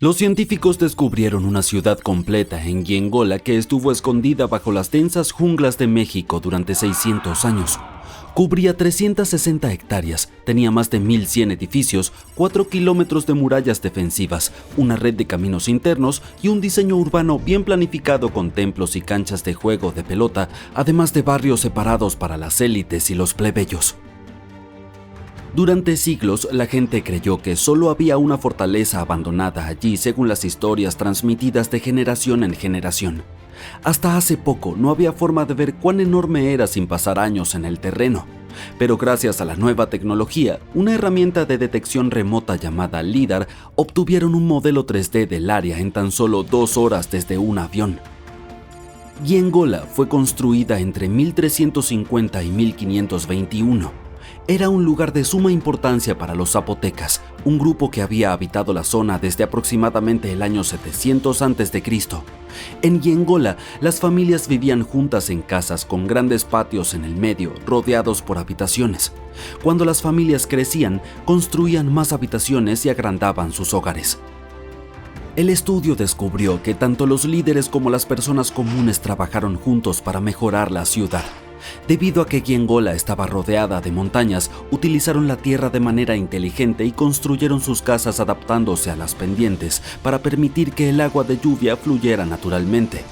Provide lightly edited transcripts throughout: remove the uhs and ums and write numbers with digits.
Los científicos descubrieron una ciudad completa en Giengola que estuvo escondida bajo las densas junglas de México durante 600 años. Cubría 360 hectáreas, tenía más de 1.100 edificios, 4 kilómetros de murallas defensivas, una red de caminos internos y un diseño urbano bien planificado con templos y canchas de juego de pelota, además de barrios separados para las élites y los plebeyos. Durante siglos, la gente creyó que solo había una fortaleza abandonada allí según las historias transmitidas de generación en generación. Hasta hace poco no había forma de ver cuán enorme era sin pasar años en el terreno. Pero gracias a la nueva tecnología, una herramienta de detección remota llamada LIDAR, obtuvieron un modelo 3D del área en tan solo 2 horas desde un avión. Giengola fue construida entre 1350 y 1521. Era un lugar de suma importancia para los zapotecas, un grupo que había habitado la zona desde aproximadamente el año 700 a.C. En Giengola, las familias vivían juntas en casas con grandes patios en el medio, rodeados por habitaciones. Cuando las familias crecían, construían más habitaciones y agrandaban sus hogares. El estudio descubrió que tanto los líderes como las personas comunes trabajaron juntos para mejorar la ciudad. Debido a que Giengola estaba rodeada de montañas, utilizaron la tierra de manera inteligente y construyeron sus casas adaptándose a las pendientes para permitir que el agua de lluvia fluyera naturalmente.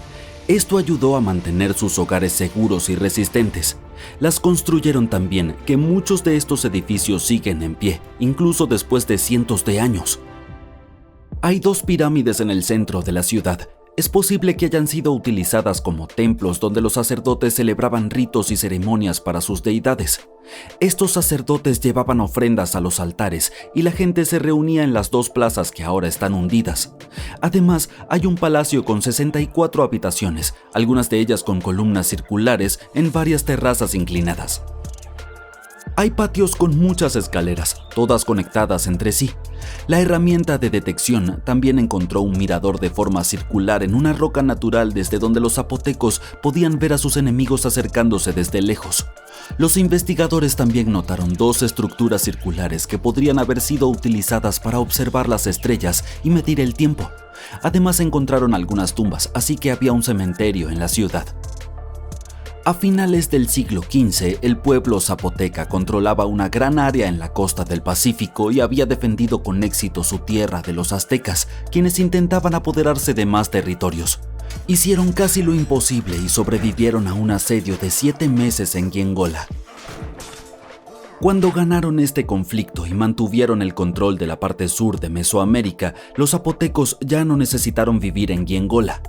Esto ayudó a mantener sus hogares seguros y resistentes. Las construyeron tan bien que muchos de estos edificios siguen en pie, incluso después de cientos de años. Hay 2 pirámides en el centro de la ciudad. Es posible que hayan sido utilizadas como templos donde los sacerdotes celebraban ritos y ceremonias para sus deidades. Estos sacerdotes llevaban ofrendas a los altares y la gente se reunía en las 2 plazas que ahora están hundidas. Además, hay un palacio con 64 habitaciones, algunas de ellas con columnas circulares en varias terrazas inclinadas. Hay patios con muchas escaleras, todas conectadas entre sí. La herramienta de detección también encontró un mirador de forma circular en una roca natural desde donde los zapotecos podían ver a sus enemigos acercándose desde lejos. Los investigadores también notaron 2 estructuras circulares que podrían haber sido utilizadas para observar las estrellas y medir el tiempo. Además encontraron algunas tumbas, así que había un cementerio en la ciudad. A finales del siglo XV, el pueblo zapoteca controlaba una gran área en la costa del Pacífico y había defendido con éxito su tierra de los aztecas, quienes intentaban apoderarse de más territorios. Hicieron casi lo imposible y sobrevivieron a un asedio de 7 meses en Giengola. Cuando ganaron este conflicto y mantuvieron el control de la parte sur de Mesoamérica, los zapotecos ya no necesitaron vivir en Giengola.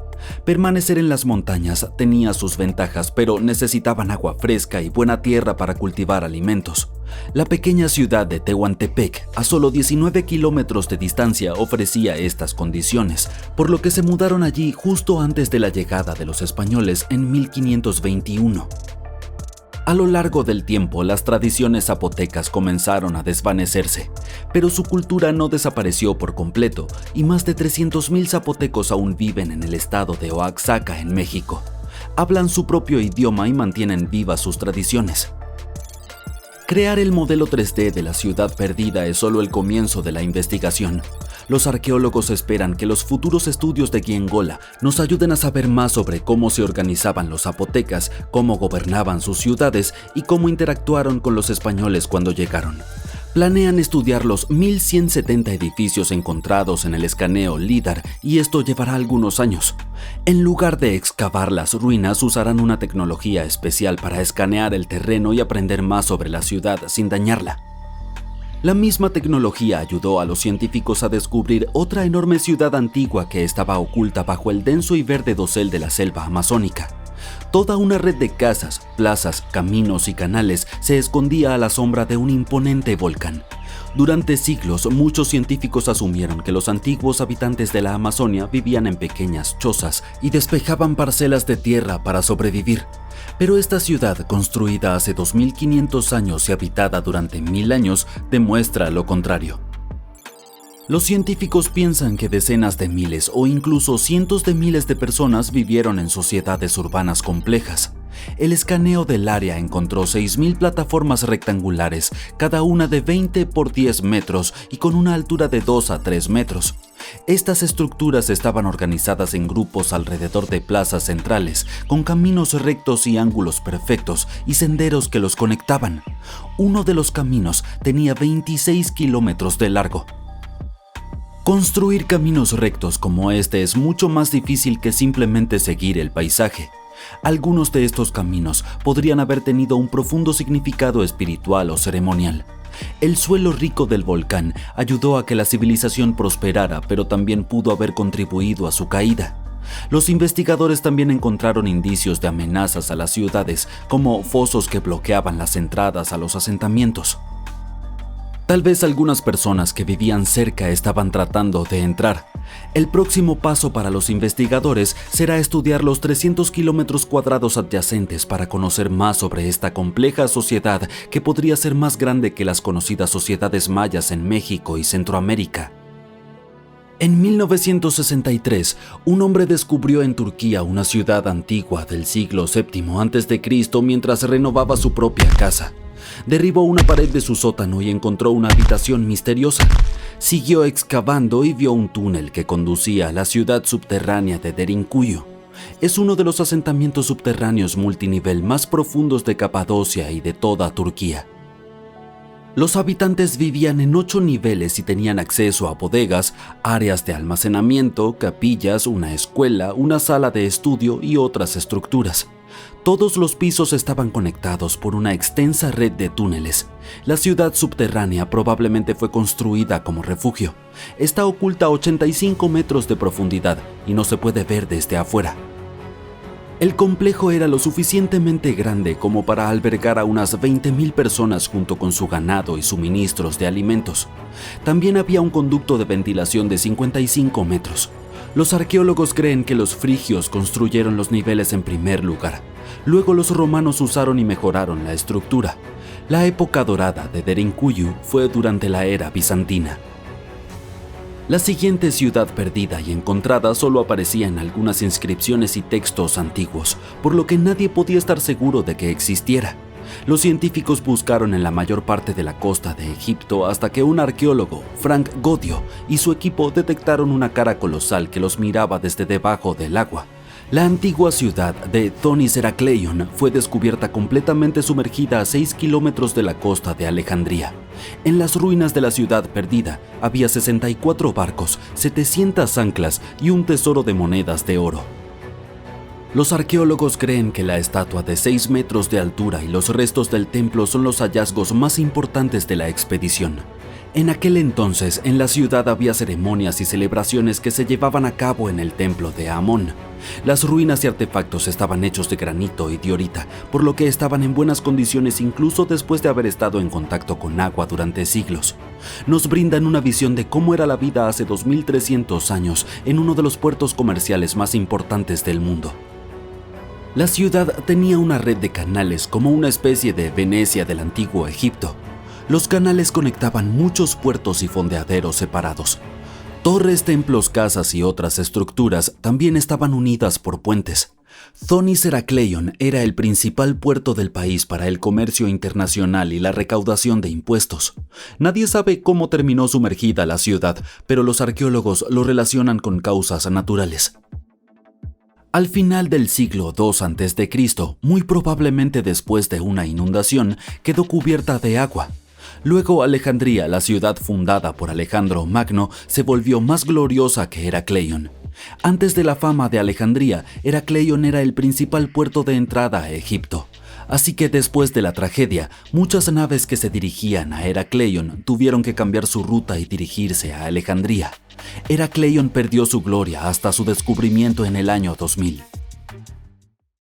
Permanecer en las montañas tenía sus ventajas, pero necesitaban agua fresca y buena tierra para cultivar alimentos. La pequeña ciudad de Tehuantepec, a solo 19 kilómetros de distancia, ofrecía estas condiciones, por lo que se mudaron allí justo antes de la llegada de los españoles en 1521. A lo largo del tiempo, las tradiciones zapotecas comenzaron a desvanecerse, pero su cultura no desapareció por completo y más de 300,000 zapotecos aún viven en el estado de Oaxaca, en México. Hablan su propio idioma y mantienen vivas sus tradiciones. Crear el modelo 3D de la ciudad perdida es solo el comienzo de la investigación. Los arqueólogos esperan que los futuros estudios de Giengola nos ayuden a saber más sobre cómo se organizaban los zapotecas, cómo gobernaban sus ciudades y cómo interactuaron con los españoles cuando llegaron. Planean estudiar los 1.170 edificios encontrados en el escaneo LIDAR y esto llevará algunos años. En lugar de excavar las ruinas, usarán una tecnología especial para escanear el terreno y aprender más sobre la ciudad sin dañarla. La misma tecnología ayudó a los científicos a descubrir otra enorme ciudad antigua que estaba oculta bajo el denso y verde dosel de la selva amazónica. Toda una red de casas, plazas, caminos y canales se escondía a la sombra de un imponente volcán. Durante siglos, muchos científicos asumieron que los antiguos habitantes de la Amazonia vivían en pequeñas chozas y despejaban parcelas de tierra para sobrevivir. Pero esta ciudad, construida hace 2500 años y habitada durante 1000 años, demuestra lo contrario. Los científicos piensan que decenas de miles o incluso cientos de miles de personas vivieron en sociedades urbanas complejas. El escaneo del área encontró 6.000 plataformas rectangulares, cada una de 20 por 10 metros y con una altura de 2 a 3 metros. Estas estructuras estaban organizadas en grupos alrededor de plazas centrales, con caminos rectos y ángulos perfectos y senderos que los conectaban. Uno de los caminos tenía 26 kilómetros de largo. Construir caminos rectos como este es mucho más difícil que simplemente seguir el paisaje. Algunos de estos caminos podrían haber tenido un profundo significado espiritual o ceremonial. El suelo rico del volcán ayudó a que la civilización prosperara, pero también pudo haber contribuido a su caída. Los investigadores también encontraron indicios de amenazas a las ciudades, como fosos que bloqueaban las entradas a los asentamientos. Tal vez algunas personas que vivían cerca estaban tratando de entrar. El próximo paso para los investigadores será estudiar los 300 kilómetros cuadrados adyacentes para conocer más sobre esta compleja sociedad que podría ser más grande que las conocidas sociedades mayas en México y Centroamérica. En 1963, un hombre descubrió en Turquía una ciudad antigua del siglo VII a.C. mientras renovaba su propia casa. Derribó una pared de su sótano y encontró una habitación misteriosa. Siguió excavando y vio un túnel que conducía a la ciudad subterránea de Derinkuyu. Es uno de los asentamientos subterráneos multinivel más profundos de Capadocia y de toda Turquía. Los habitantes vivían en 8 niveles y tenían acceso a bodegas, áreas de almacenamiento, capillas, una escuela, una sala de estudio y otras estructuras. Todos los pisos estaban conectados por una extensa red de túneles. La ciudad subterránea probablemente fue construida como refugio. Está oculta a 85 metros de profundidad y no se puede ver desde afuera. El complejo era lo suficientemente grande como para albergar a unas 20.000 personas junto con su ganado y suministros de alimentos. También había un conducto de ventilación de 55 metros. Los arqueólogos creen que los frigios construyeron los niveles en primer lugar. Luego los romanos usaron y mejoraron la estructura. La época dorada de Derinkuyu fue durante la era bizantina. La siguiente ciudad perdida y encontrada solo aparecía en algunas inscripciones y textos antiguos, por lo que nadie podía estar seguro de que existiera. Los científicos buscaron en la mayor parte de la costa de Egipto hasta que un arqueólogo, Frank Godio, y su equipo detectaron una cara colosal que los miraba desde debajo del agua. La antigua ciudad de Thonis Herakleion fue descubierta completamente sumergida a 6 kilómetros de la costa de Alejandría. En las ruinas de la ciudad perdida había 64 barcos, 700 anclas y un tesoro de monedas de oro. Los arqueólogos creen que la estatua de 6 metros de altura y los restos del templo son los hallazgos más importantes de la expedición. En aquel entonces, en la ciudad había ceremonias y celebraciones que se llevaban a cabo en el templo de Amón. Las ruinas y artefactos estaban hechos de granito y diorita, por lo que estaban en buenas condiciones incluso después de haber estado en contacto con agua durante siglos. Nos brindan una visión de cómo era la vida hace 2300 años en uno de los puertos comerciales más importantes del mundo. La ciudad tenía una red de canales como una especie de Venecia del antiguo Egipto. Los canales conectaban muchos puertos y fondeaderos separados. Torres, templos, casas y otras estructuras también estaban unidas por puentes. Thonis Herakleion era el principal puerto del país para el comercio internacional y la recaudación de impuestos. Nadie sabe cómo terminó sumergida la ciudad, pero los arqueólogos lo relacionan con causas naturales. Al final del siglo II a.C., muy probablemente después de una inundación, quedó cubierta de agua. Luego Alejandría, la ciudad fundada por Alejandro Magno, se volvió más gloriosa que Herakleion. Antes de la fama de Alejandría, Herakleion era el principal puerto de entrada a Egipto. Así que después de la tragedia, muchas naves que se dirigían a Herakleion tuvieron que cambiar su ruta y dirigirse a Alejandría. Herakleion perdió su gloria hasta su descubrimiento en el año 2000.